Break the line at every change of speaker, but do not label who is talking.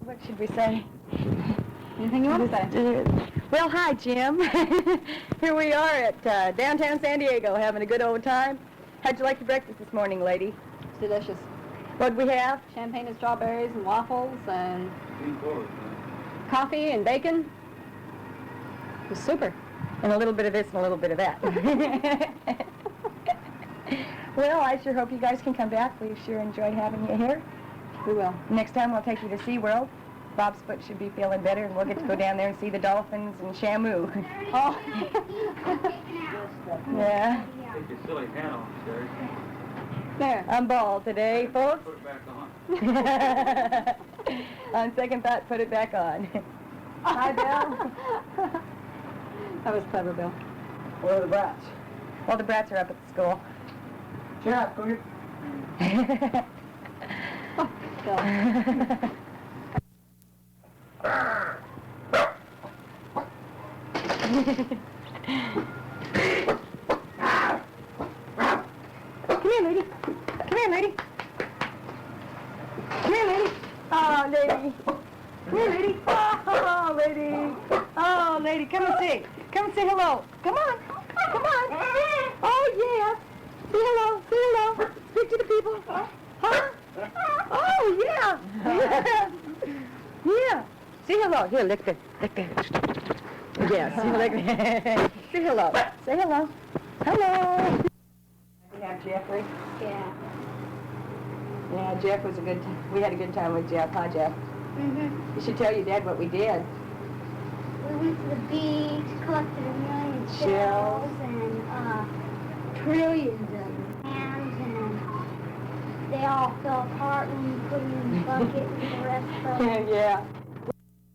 What should we say?
Anything you want to say?
Well, hi, Jim. Here we are at downtown San Diego having a good old time. How'd you like your breakfast this morning, lady?
It's delicious.
What'd we have?
Champagne and strawberries and waffles and coffee and bacon. It was super.
And a little bit of this and a little bit of that. Well, I sure hope you guys can come back. We sure enjoyed having you here.
We will.
Next time we'll take you to SeaWorld. Bob's foot should be feeling better, and we'll get to go down there and see the dolphins and Shamu.
Oh.
Yeah.
Take your silly hat off, Sherri.
There. I'm bald today, folks.
Put it back on.
On second thought, put it back on. Hi, Bill.
That was clever, Bill.
Where are the brats?
Well, the brats are up at the school.
Jeff, go get...
Bill.
Come here, lady. Come here, lady. Come here, lady. Oh, lady. Come here, lady. Oh, lady. Oh, lady, come and see. Come and say hello. Come on. Come on. Oh, yeah. Say hello. Say hello. Speak to the people. Huh? Oh, yeah. Yeah. Say hello. Here, lick it. Lick it. Yes, lick it. Say hello. Say hello. Hello. We have Jeffrey.
Yeah.
Yeah, Jeff was a good time. We had a good time with Jeff, huh, Jeff?
Mm-hmm.
You should tell your dad what we did.
We went to the beach, collected a million
Shells.
shells and trillions of them. And they all fell apart when you put them in the bucket with the rest of them.
Yeah.